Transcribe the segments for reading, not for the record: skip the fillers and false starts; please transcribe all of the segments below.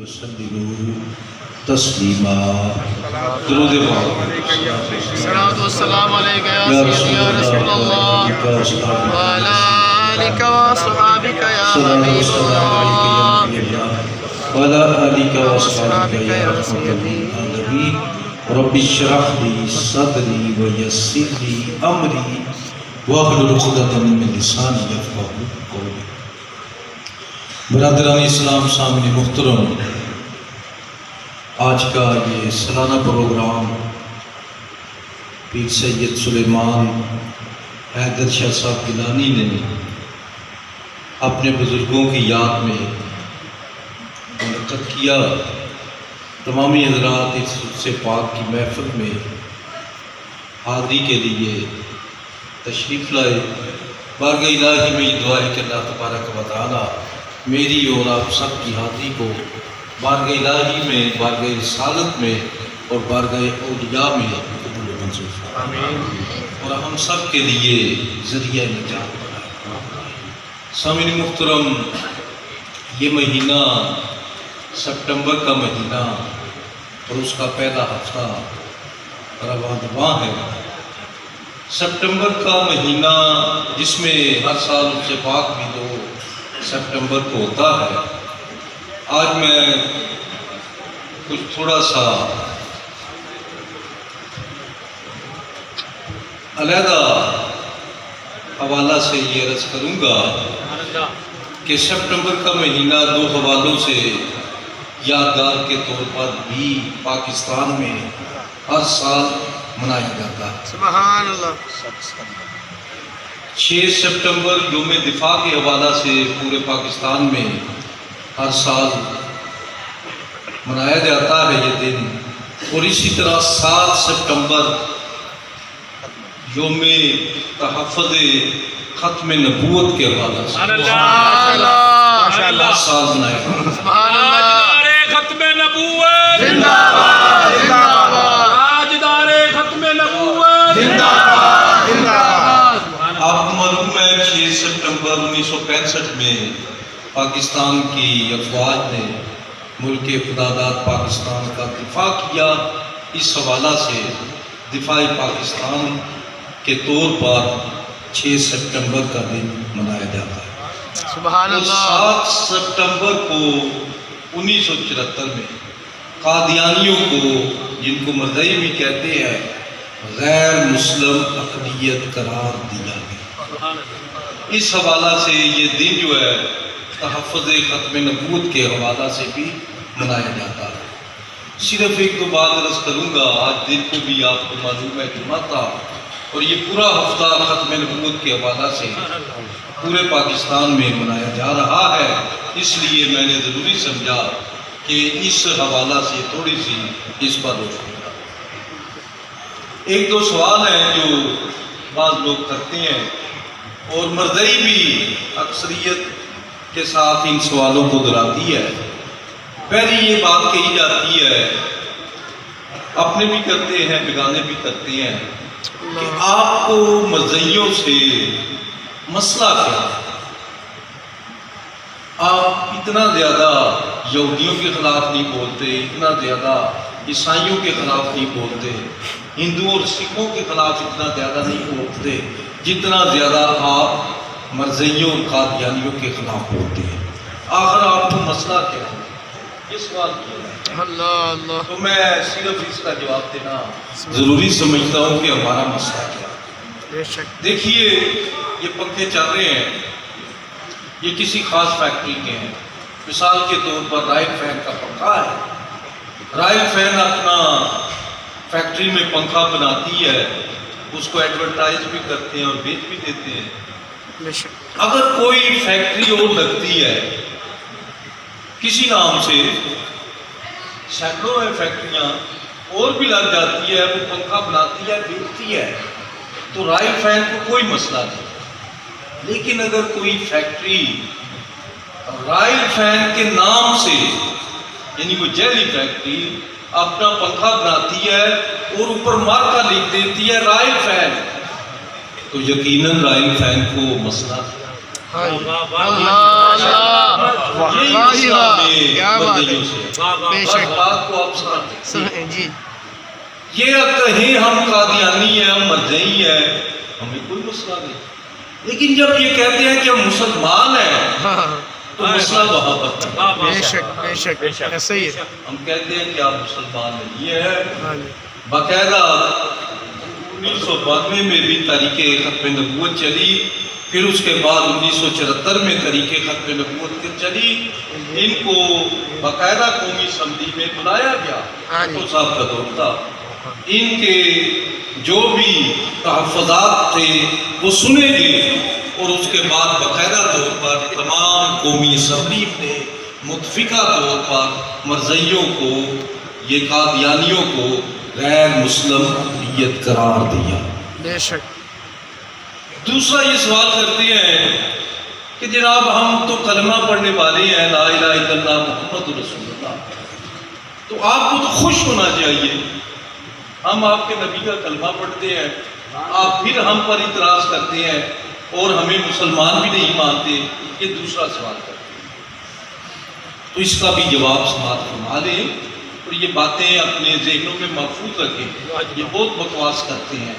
وسلموا تسلیما. درود پاک. الصلاۃ والسلام علیک یا سیدی یا رسول اللہ وعلی آلک واصحابک یا حبیب اللہ وعلی آلک واصحابک یا رحمت للعالمین. رب اشرح لی صدری ویسر لی امری واحلل عقدۃ من لسانی یفقہوا قولی. برادران اسلام، سامعین محترم، آج کا یہ سالانہ پروگرام پیر سید سلیمان حیدر شاہ صاحب گیلانی نے اپنے بزرگوں کی یاد میں منعقد کیا. تمامی حضرات اس سے پاک کی محفل میں حاضری کے لیے تشریف لائے. بارگاہ الہی میں یہ دعا ہے کہ اللہ تبارک و تعالی میری اور آپ سب کی حاضری کو بارگاہ الہی میں، بارگاہ رسالت میں اور بارگاہ اولیاء میں قبول و منظور فرمائے اور ہم سب کے لیے ذریعہ نجات بنائے. سامعین محترم، یہ مہینہ سپٹمبر کا مہینہ اور اس کا پہلا ہفتہ رواں دواں ہے. سپٹمبر کا مہینہ جس میں ہر سال سے پاک بھی 2 سپٹمبر کو ہوتا ہے. آج میں کچھ تھوڑا سا علیحدہ حوالہ سے یہ عرض کروں گا کہ سپٹمبر کا مہینہ 2 حوالوں سے یادگار کے طور پر بھی پاکستان میں ہر سال منایا جاتا ہے. سبحان اللہ. 6 سپٹمبر یوم دفاع کے حوالہ سے پورے پاکستان میں ہر سال منایا جاتا ہے یہ دن. اور اسی طرح 7 سپٹمبر یوم تحفظ ختم نبوت کے حوالہ سے ہر سال منایا جاتا ہے. سبحان اللہ. ختم نبوت زندہ باد زندہ باد تاجدار ختم نبوت زندہ باد زندہ باد. آپ کو معلوم ہے 6 سپٹمبر 1965 میں پاکستان کی افواج نے ملک خداداد پاکستان کا دفاع کیا. اس حوالہ سے دفاعی پاکستان کے طور پر 6 سپٹمبر کا دن منایا جاتا ہے. سبحان اللہ. 7 سپٹمبر کو 1974 میں قادیانیوں کو، جن کو مرزائی بھی کہتے ہیں، غیر مسلم اقلیت قرار دیا گیا. اس حوالہ سے یہ دن جو ہے تحفظ ختم نبوت کے حوالہ سے بھی منایا جاتا ہے. صرف 1-2 بات عرض کروں گا. آج دن کو بھی آپ کو معلوم ہے جمعہ تھا اور یہ پورا ہفتہ ختم نبوت کے حوالہ سے پورے پاکستان میں منایا جا رہا ہے. اس لیے میں نے ضروری سمجھا کہ اس حوالہ سے تھوڑی سی اس پر روشنی ڈالوں. 1-2 سوال ہیں جو بعض لوگ کرتے ہیں اور مرزائی بھی اکثریت کے ساتھ ان سوالوں کو دہراتی ہے. پہلی یہ بات کہی جاتی ہے، اپنے بھی کرتے ہیں بیگانے بھی کرتے ہیں، کہ آپ کو مرزائیوں سے مسئلہ کیا ہے؟ آپ اتنا زیادہ یہودیوں کے خلاف نہیں بولتے، اتنا زیادہ عیسائیوں کے خلاف نہیں بولتے، ہندوؤں اور سکھوں کے خلاف اتنا زیادہ نہیں بولتے جتنا زیادہ آپ مرزائیوں اور قادیانیوں کے خلاف بولتے ہیں. آخر آپ کو مسئلہ کیا ہے؟ یہ سوال کیا ہے. اللہ اللہ. تو میں صرف اس کا جواب دینا ضروری سمجھتا ہوں کہ ہمارا مسئلہ کیا ہے. بے شک. دیکھیے یہ پنکھے چل رہے ہیں، یہ کسی خاص فیکٹری کے ہیں. مثال کے طور پر رائل فین کا پنکھا ہے. رائل فین اپنا فیکٹری میں پنکھا بناتی ہے، اس کو ایڈورٹائز بھی کرتے ہیں اور بیچ بھی دیتے ہیں. بے شک. اگر کوئی فیکٹری اور لگتی ہے کسی نام سے، سینکڑوں ہیں فیکٹریاں اور بھی لگ جاتی ہے، وہ پنکھا بناتی ہے بیچتی ہے، تو رائل فین کو کوئی مسئلہ نہیں. لیکن اگر کوئی فیکٹری رائل فین کے نام سے، یعنی وہ جعلی فیکٹری اپنا پنکھا بناتی ہے اور اوپر مارکا لکھ دیتی ہے رائل فین، تو یقیناً رائل فین کو مسئلہ یہی واہ مسئلہ واہ، میں کیا بات ہے۔ مردیوں سے بے بس شک بات کو آپ سمجھتے ہیں۔ سنیں جی یہ کہیں ہم قادیانی ہیں، ہم مرجعی ہیں، ہمیں کوئی مسئلہ نہیں، لیکن جب یہ کہتے ہیں کہ ہم مسلمان ہیں ہاں تو مسئلہ وہاں پر ہے۔ بے شک ایسا ہی ہے۔ ہم کہتے ہیں کہ آپ مسلمان نہیں ہیں۔ ہاں جی باقاعدہ 1992 میں بھی تحریک ختم نبوت چلی، پھر اس کے بعد 1974 میں تحریک ختم نبوت چلی، ان کو باقاعدہ قومی اسمبلی میں بلایا گیا، ہاں جی۔ تو صاحب کا دور تھا، ان کے جو بھی تحفظات تھے وہ سنے گئے، اور اس کے بعد باقاعدہ طور پر تمام قومی اسمبلی نے متفقہ طور پر مرزائیوں کو، یہ قادیانیوں کو غیر مسلم اقلیت قرار دیا۔ بے شک دوسرا یہ سوال کرتے ہیں کہ جناب ہم تو کلمہ پڑھنے والے ہیں، لا الہ الا اللہ محمد رسول اللہ، تو آپ کو تو خوش ہونا چاہیے، ہم آپ کے نبی کا کلمہ پڑھتے ہیں، آپ پھر ہم پر اعتراض کرتے ہیں اور ہمیں مسلمان بھی نہیں مانتے، یہ دوسرا سوال کرتے ہیں۔ تو اس کا بھی جواب سماعت فرما لیں، اور یہ باتیں اپنے ذہنوں میں محفوظ رکھیں، یہ بہت بکواس کرتے ہیں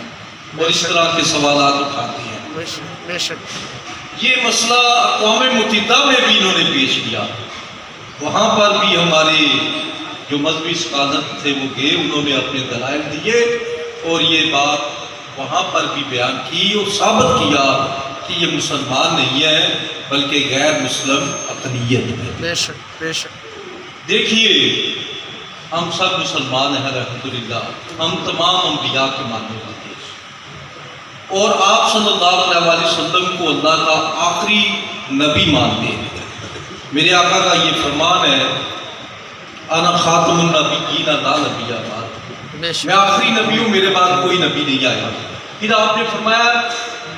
اور اس طرح کے سوالات اٹھاتے ہیں۔ بے شک یہ مسئلہ اقوام متحدہ میں بھی انہوں نے پیش کیا، وہاں پر بھی ہمارے جو مذہبی سعادت تھے وہ گئے، انہوں نے اپنے دلائل دیے اور یہ بات وہاں پر بھی بیان کی اور ثابت کیا کہ یہ مسلمان نہیں ہے بلکہ غیر مسلم اقلیت ہے۔ بے شک دیکھیے ہم سب مسلمان ہیں الحمدللہ، ہم تمام انبیاء کے ماننے والے ہیں، اور آپ صلی اللہ علیہ وسلم کو اللہ کا آخری نبی مانتے ہیں۔ میرے آقا کا یہ فرمان ہے، انا خاتم النبیین لا نبی بعد، بے شک میں آخری نبی ہوں، میرے بعد کوئی نبی نہیں آیا۔ پھر آپ نے فرمایا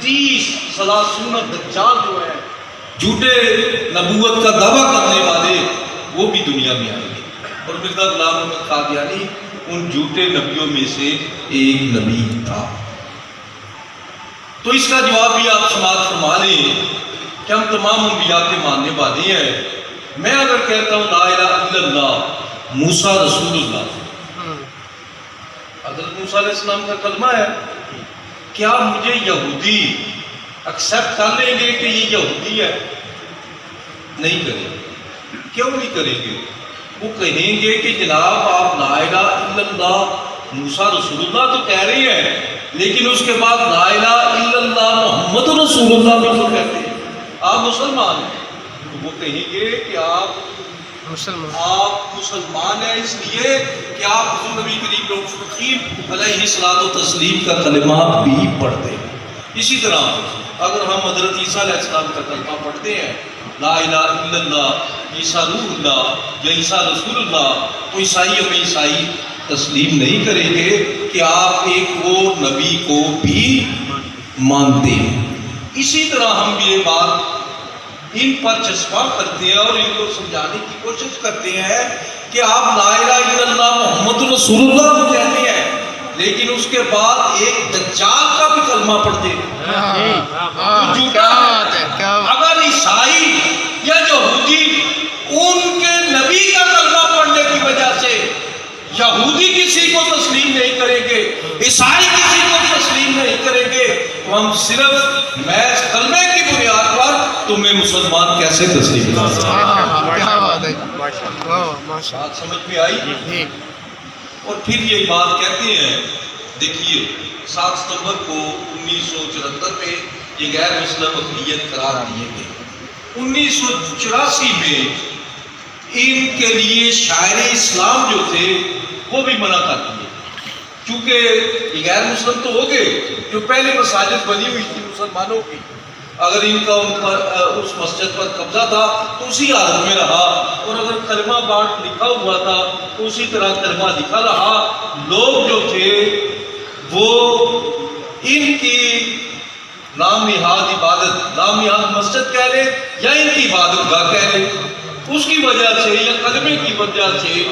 30 30 دجال جو ہے جھوٹے نبوت کا دعویٰ کرنے والے وہ بھی دنیا میں آئیں گے، اور مرزا غلام احمد قادیانی ان جھوٹے نبیوں میں سے ایک نبی تھا۔ تو اس کا جواب بھی آپ سماعت فرما لیں کہ ہم تمام انبیاء کے ماننے والے ہیں۔ میں اگر کہتا ہوں لا الہ الا اللہ موسیٰ رسول اللہ، حضرت موسیٰ علیہ السلام کا کلمہ ہے، کیا مجھے یہودی ایکسیپٹ کر لیں گے کہ یہ یہودی ہے؟ نہیں کریں گے۔ کیوں نہیں کریں گے؟ وہ کہیں گے کہ جناب آپ لا الہ الا اللہ موسیٰ رسول اللہ تو کہہ رہے ہیں، لیکن اس کے بعد لا الہ الا اللہ محمد رسول اللہ بھی تو کہتے ہیں، آپ مسلمان ہیں۔ تو وہ کہیں گے کہ آپ مسلمان ہیں اس لیے کہ آپ حضور نبی کریم رؤوف رحیم علیہ الصلوۃ والتسلیم کا کلمہ بھی پڑھتے ہیں۔ اسی طرح اگر ہم حضرت عیسیٰ علیہ السلام کا کلمہ پڑھتے ہیں، لا الہ الا اللہ عیسیٰ روح اللہ یا عیسیٰ رسول اللہ، تو عیسائی ہمیں عیسائی تسلیم نہیں کریں گے کہ آپ ایک اور نبی کو بھی مانتے ہیں۔ اسی طرح ہم یہ بات ان پر چسپاں کرتے ہیں اور ان کو سمجھانے کی کوشش کرتے ہیں کہ آپ لا الہ الا اللہ محمد رسول اللہ کو کہتے ہیں، لیکن اس کے بعد ایک دجال کا بھی کلمہ پڑھتے ہیں۔ اگر عیسائی یا یہودی ان کے نبی کا کلمہ پڑھنے کی وجہ سے یہودی کسی کو تسلیم نہیں کریں گے، عیسائی کسی کو تسلیم نہیں کریں گے، تو ہم صرف محض کلمے کی بنیاد پر تمہیں مسلمان کیسے تسلیم کر سکتے ہیں؟ کیا بات ہے، بات سمجھ میں آئی؟ اور پھر یہ بات کہتے ہیں، دیکھیے 7 ستمبر کو 1974 میں یہ غیر مسلم اقلیت قرار دیے گئے۔ 1984 میں ان کے لیے شاعر اسلام جو تھے وہ بھی منع کر دیے، چونکہ یہ غیر مسلم تو ہو گئے، جو پہلے مساجد بنی ہوئی تھی مسلمانوں کی، اگر ان کا ان پر اس مسجد پر قبضہ تھا تو اسی حالت میں رہا، اور اگر کلمہ باٹ لکھا ہوا تھا تو اسی طرح کلمہ لکھا رہا۔ لوگ جو تھے وہ ان کی نام نہاد عبادت، نام نہاد مسجد کہہ لیں یا ان کی عبادت گاہ کہہ لیں، اس کی وجہ سے یا کلمے کی وجہ سے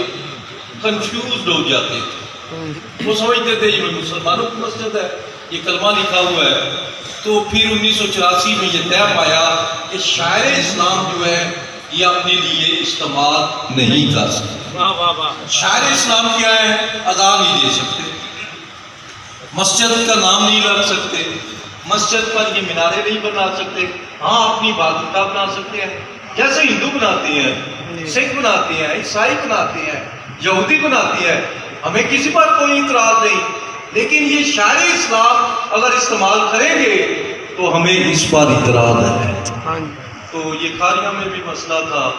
کنفیوزڈ ہو جاتے تھے۔ وہ سمجھتے تھے یہ مسلمانوں کی مسجد ہے، یہ کلمہ لکھا ہوا ہے، تو پھر 1984 میں یہ طے پایا کہ شاعر اسلام جو ہے یہ اپنے لیے استعمال نہیں کر سکتے۔ واہ واہ واہ۔ شاعر اسلام کیا ہے؟ اذان نہیں دے سکتے، مسجد کا نام نہیں رکھ سکتے، مسجد پر یہ مینارے نہیں بنا سکتے، ہاں اپنی عبادت گاہ بنا سکتے ہیں جیسے ہندو بناتے ہیں، سکھ بناتے ہیں، عیسائی بناتے ہیں، یہودی بناتے ہیں، ہمیں کسی پر کوئی اعتراض نہیں، لیکن یہ شاعر اسلام اگر استعمال کریں گے تو ہمیں اس پر اعتراض ہے۔ ہاں جی، تو یہ کھاریاں میں بھی مسئلہ تھا،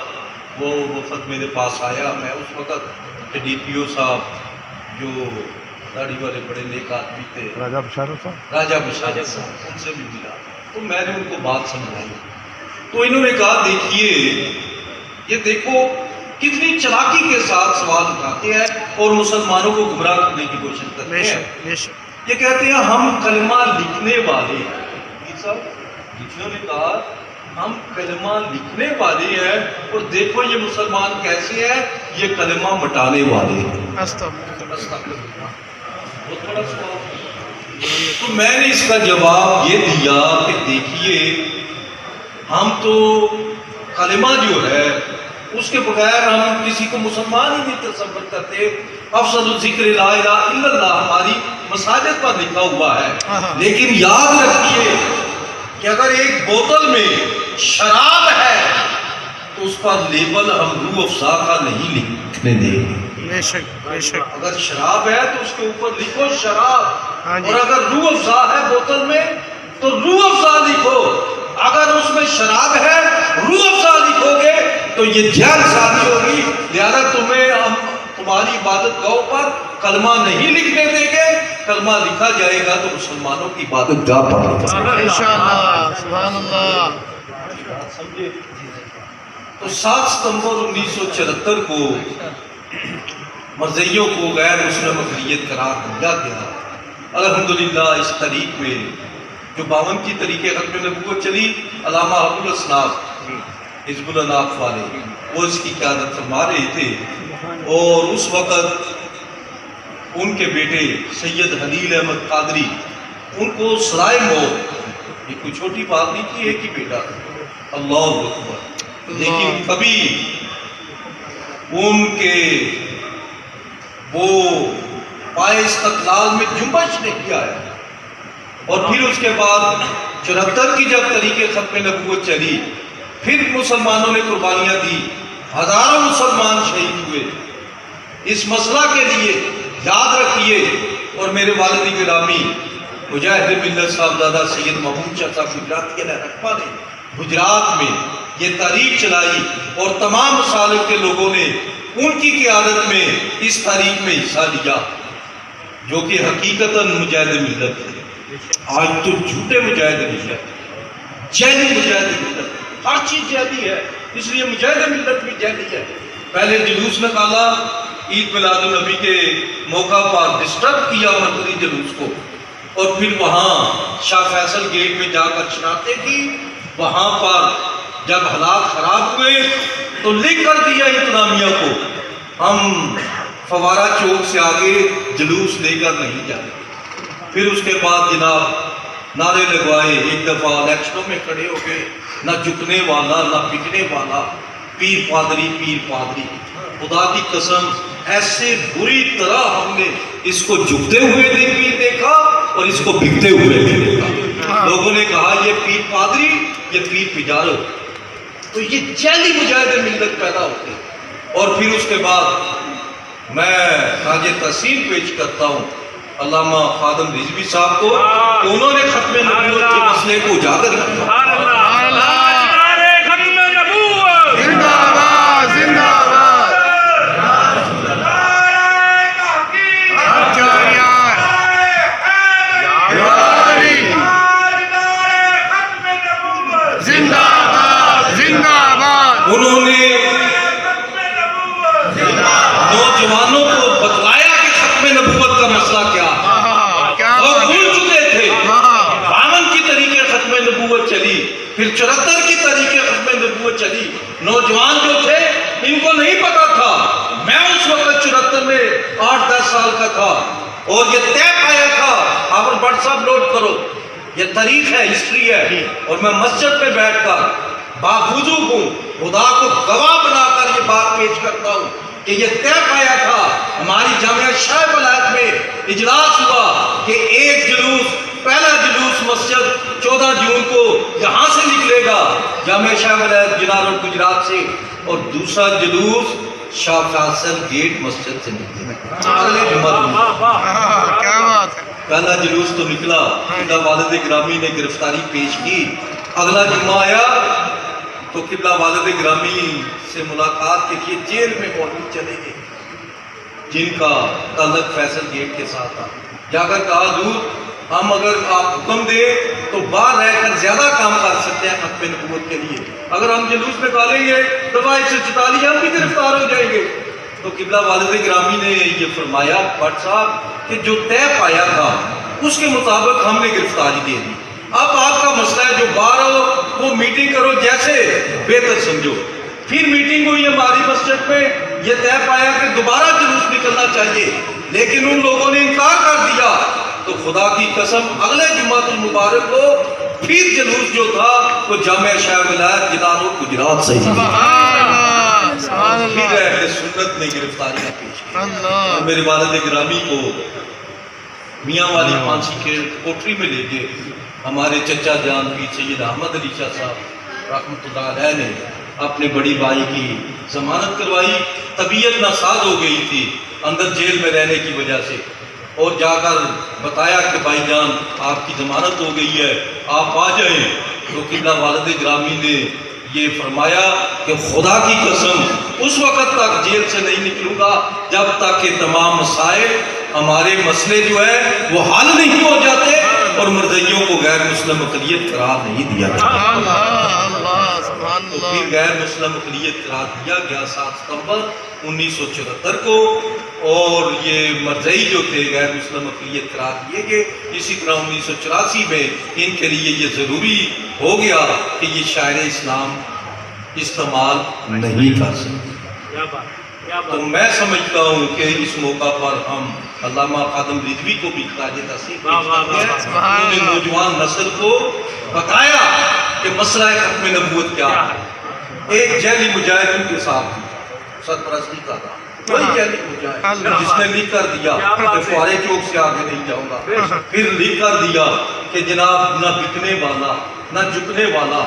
وہ وفد میرے پاس آیا، میں اس وقت کے ڈی پی او صاحب جو داڑھی والے بڑے نیک آدمی تھے، راجہ بشارت صاحب، ان سے بھی ملا، تو میں نے ان کو بات سمجھائی، تو انہوں نے کہا دیکھیے یہ دیکھو کتنی چلاکی کے ساتھ سوال اٹھاتے ہیں اور مسلمانوں کو گمراہ کرنے کی کوشش کرتے بے ہیں۔ شک بے شک، یہ کہتے ہیں ہم کلمہ لکھنے والے ہیں، یہ صاحب جنہوں نے کہا ہم کلمہ لکھنے والے ہیں، اور دیکھو یہ مسلمان کیسے ہیں، یہ کلمہ مٹانے والے ہیں۔ استغفر، بہت بڑا سوال۔ تو میں نے اس کا جواب یہ دیا کہ دیکھیے ہم تو کلمہ جو ہے اس کے بغیر ہم کسی کو مسلمان ہی نہیں تصور کرتے۔ افضل الذکر لا الہ الا اللہ ہماری مساجد پر لکھا ہوا ہے، لیکن یاد رکھیے کہ اگر ایک بوتل میں شراب ہے تو اس پر لیبل ہم روح افزا کا نہیں لکھنے دیں گے۔ بے شک بے شک، اگر شراب ہے تو اس کے اوپر لکھو شراب، ہاں جی، اور اگر روح افزا ہے بوتل میں تو روح افزا لکھو، اگر اس میں شراب ہے روح افزا لکھو گے تو یہ جہل سازی ہوگی، لہذا تمہیں ہم تمہاری عبادت گاہوں پر کلمہ نہیں لکھنے دیں گے، کلمہ لکھا جائے گا تو مسلمانوں کی عبادت گاہ پر لکھا جائے گا۔ انشاءاللہ، سبحان اللہ۔ سمجھے؟ تو 7 ستمبر 1974 کو مرزائیوں کو غیر مسلم اقلیت قرار دیا گیا۔ الحمدللہ اس تاریخ میں جو 52 کی تاریخ ختم نبوت چلی، علامہ ابو الاسناف حزب الاناف والے وہ اس کی قیادت فرما رہے تھے، اور اس وقت ان کے بیٹے سید حلیل احمد قادری ان کو سرائے موت، یہ کوئی چھوٹی بات نہیں تھی، ایک ہی بیٹا تھا، اللہ اکبر، لیکن کبھی ان کے وہ پائے استقلال میں جنبش نہیں کیا ہے۔ اور پھر اس کے بعد 74 کی جب تاریخ ختم نبوت چلی، پھر مسلمانوں نے قربانیاں دی، ہزاروں مسلمان شہید ہوئے اس مسئلہ کے لیے، یاد رکھیے۔ اور میرے والد گرامی مجاہد ملت صاحبزادہ سید محمود شاہ صاحب گجراتی علیہ رحمہ نے گجرات میں یہ تحریک چلائی، اور تمام مسالک کے لوگوں نے ان کی قیادت میں اس تحریک میں حصہ لیا، جو کہ حقیقتاً مجاہد ملت تھے۔ آج تو جھوٹے مجاہد ملت، جعلی مجاہد ملت، ہر چیز جعلی ہے، اس لیے مجاہد ملت بھی جعلی ہے۔ پہلے جلوس نکالا، عید میلاد النبی کے موقع پر ڈسٹرب کیا مرکزی جلوس کو، اور پھر وہاں شاہ فیصل گیٹ میں جا کر شناختے کی، وہاں پر جب حالات خراب ہوئے تو لکھ کر دیا انتظامیہ کو ہم فوارہ چوک سے آگے جلوس لے کر نہیں جاتے۔ پھر اس کے بعد جناب نعرے لگوائے، ایک دفعہ الیکشنوں میں کھڑے ہو گئے، نہ جھکنے والا نہ پکنے والا، پیر پادری پیر پادری۔ خدا کی قسم ایسے بری طرح ہم نے اس کو جھکتے ہوئے بھی دیکھا اور اس کو بکتے ہوئے بھی دیکھا۔ لوگوں نے کہا یہ پیر پادری، یہ پیر پجارو، تو یہ جعلی مجاہد ملت پیدا ہوتے۔ اور پھر اس کے بعد میں خراج تحسین پیش کرتا ہوں علامہ خادم رضوی صاحب کو، انہوں نے ختم نبوت کے مسئلے کو اجاگر کیا۔ انہوں نے نوجوانوں کو بتلایا کہ ختم نبوت کا مسئلہ کیا، وہ بھول چکے تھے۔ 52 کی تاریخ ختم نبوت چلی، پھر 74 کی تاریخ ختم نبوت چلی، نوجوان جو تھے ان کو نہیں پتا تھا۔ میں اس وقت 74 میں 8-10 سال کا تھا، اور یہ طے پایا تھا بابر بٹ صاحب نوٹ کرو، یہ تاریخ ہے، ہسٹری ہے، اور میں مسجد میں بیٹھ کر باوضو ہوں، خدا کو گواہ بنا کر یہ بات پیش کرتا ہوں کہ یہ طے پایا تھا، ہماری جامعہ شاہ ولایت میں اجلاس ہوا کہ ایک جلوس، پہلا جلوس مسجد 14 جون کو یہاں سے نکلے گا جامعہ شاہ ولایت جنار روڈ گجرات سے، اور دوسرا جلوس شاہ فیصل گیٹ مسجد سے نکلے گا اگلے جمعہ کو۔ کیا بات ہے، پہلا جلوس تو نکلا، قبلہ والد گرامی نے گرفتاری پیش کی، اگلا جمعہ آیا تو قبلہ والد گرامی سے ملاقات کے لیے جیل میں مولوی چلے گئے جن کا تعلق فیصل گیٹ کے ساتھ تھا۔ جا کر کہا حضور ہم اگر آپ حکم دیں تو باہر رہ کر زیادہ کام کر سکتے ہیں ختم نبوت کے لیے، اگر ہم جلوس نکالیں گے دفعہ 144 ہم بھی گرفتار ہو جائیں گے۔ تو قبلہ والد گرامی نے یہ فرمایا بٹ صاحب کہ جو طے پایا تھا اس کے مطابق ہم نے گرفتاری دے دی، اب آپ کا مسئلہ ہے جو باہر ہو وہ میٹنگ کرو جیسے بہتر سمجھو۔ پھر میٹنگ ہوئی ہماری مسجد میں، یہ طے پایا کہ دوبارہ جلوس نکلنا چاہیے، لیکن ان لوگوں نے انکار کر دیا، تو خدا کی قسم اگلے جمعۃ المبارک کو پھر جلوس جو تھا وہ جامعہ شاہ ولایت جنار روڈ گجرات سے ہی سبحان اللہ، سبحان پھر اللہ، اہل سنت نے گرفتاریاں پیش کی۔ اللہ، میرے والد گرامی کو میاں والی پھانسی کے کوٹری میں لے گئے، ہمارے چچا جان پیر سید احمد علی شاہ صاحب رحمۃ اللہ علیہ نے اپنے بڑی بھائی کی ضمانت کروائی، طبیعت ناساز ہو گئی تھی اندر جیل میں رہنے کی وجہ سے، اور جا کر بتایا کہ بھائی جان آپ کی ضمانت ہو گئی ہے آپ آ جائیں، تو قبلہ والد گرامی نے یہ فرمایا کہ خدا کی قسم اس وقت تک جیل سے نہیں نکلوں گا جب تک کہ تمام مسائل ہمارے مسئلے جو ہے وہ حل نہیں ہو جاتے اور مرزائیوں کو غیر مسلم اقلیت قرار نہیں دیا جاتا۔ اللہ، اللہ، سبحان تو اللہ، پھر غیر مسلم اقلیت قرار دیا گیا 7 ستمبر 1974 کو، اور یہ مرزائی جو تھے غیر مسلم اقلیت قرار دیے گئے۔ اسی طرح 1984 میں ان کے لیے یہ ضروری ہو گیا کہ یہ شاعر اسلام استعمال نہیں کر سکتے۔ تو میں سمجھتا ہوں کہ اس موقع پر ہم علامہ خادم رضوی کو بھی خراج تحسین پیش کرتے ہیں، انہوں نے نوجوان نسل کو بتایا کہ مسئلہ ختم نبوت کیا ہے۔ ایک جیلی مجاہد ان کے ساتھ سرپرستی کا تھا، وہی جیلی مجاہد جس نے لکھ کر دیا کہ فوارے چوک سے آگے نہیں جاؤں گا، پھر لکھ کر دیا کہ جناب نہ بکنے والا نہ جھکنے والا،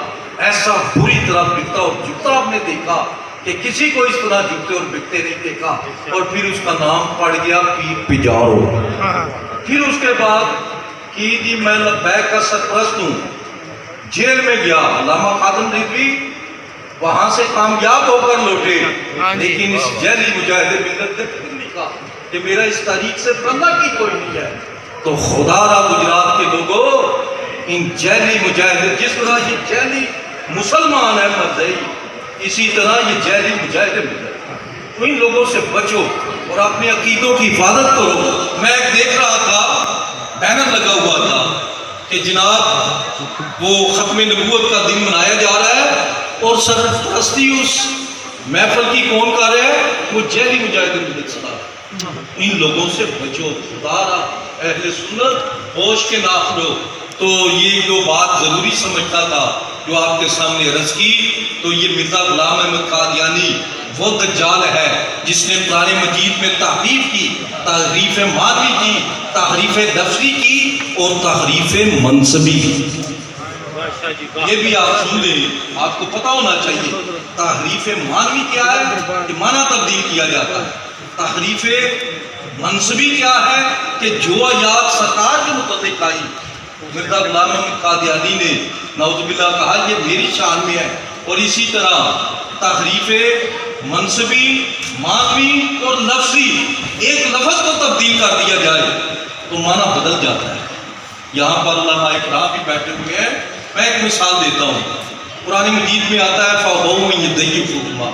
ایسا بری طرح بکتا اور جھکتا آپ نے دیکھا کہ کسی کو اس طرح جھکتے اور بکتے نہیں دیکھا، اور پھر اس کا نام پڑ گیا پیر پجارو۔ پھر اس کے بعد کہ جی میں لبیک کا سرپرست ہوں، جیل میں گیا، علامہ خادم رضوی وہاں سے کامیاب ہو کر لوٹے، لیکن اس جیلی مجاہد ملت نے پھر لکھا کہ میرا اس تاریخ سے بندہ کی کوئی نہیں ہے۔ تو خدا را گجرات کے لوگوں، ان جیلی مجاہد، جس طرح یہ جیلی مسلمان ہے مرزائی، اسی طرح یہ جیلی مجاہد ملت، تو ان لوگوں سے بچو اور اپنے عقیدوں کی حفاظت کرو۔ میں ایک دیکھ رہا تھا بینر لگا ہوا تھا کہ جناب وہ ختم نبوت کا دن منایا جا رہا ہے اور سرپرستی اس محفل کی کون کر رہے ہیں؟ وہ جیلی مجاہد ملت صاحب۔ ان لوگوں سے بچو، خدا را اہل سنت ہوش کے ناخلو۔ تو یہ جو بات ضروری سمجھتا تھا جو آپ کے سامنے عرض کی، تو یہ مرزا غلام احمد قادیانی وہ دجال ہے جس نے قرآن مجید میں تحریف کی، تحریف معنوی کی، تحریف لفظی کی اور تحریف منصبی کی۔ یہ بھی آپ سن لیں، آپ کو پتہ ہونا چاہیے تحریف معنوی کیا ہے کہ معنی تبدیل کیا جاتا ہے، تحریف منصبی کیا ہے کہ جو آیات سرکار کے متعلق آئی، مرزا غلام احمد قادیانی نے نعوذ باللہ کہا یہ میری شان میں ہے، اور اسی طرح تحریف منصبی، معنوی اور لفظی، ایک لفظ کو تبدیل کر دیا جائے تو معنی بدل جاتا ہے۔ یہاں پر علماء اکرام بھی بیٹھے ہوئے ہیں، میں ایک مثال دیتا ہوں، قرآن مجید میں آتا ہے فَوْهُمْ يَضْيِّفُونَ،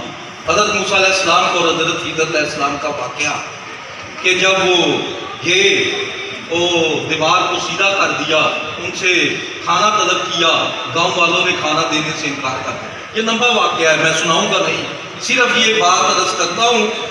حضرت موسیٰ علیہ السلام کو اور حضرت خضر علیہ السلام کا واقعہ کہ جب وہ دیوار کو سیدھا کر دیا، ان سے کھانا طلب کیا، گاؤں والوں نے کھانا دینے سے انکار کر دیا۔ یہ لمبا واقعہ ہے، میں سناؤں گا نہیں، صرف یہ بات عرض کرتا ہوں،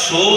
100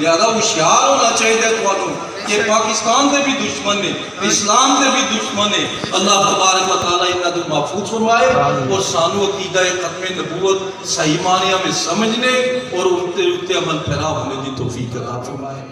لہذا ہوشیار ہونا چاہیے تو کہ پاکستان دے بھی دشمن نے، اسلام دے بھی دشمن نے. اللہ تبارک و تعالیٰ انہاں کو محفوظ فرمائے اور سانو عقیدہ ختم نبوت صحیح معنی میں سمجھنے اور ان تے عمل پیرا ہونے کی توفیق عطا فرمائے.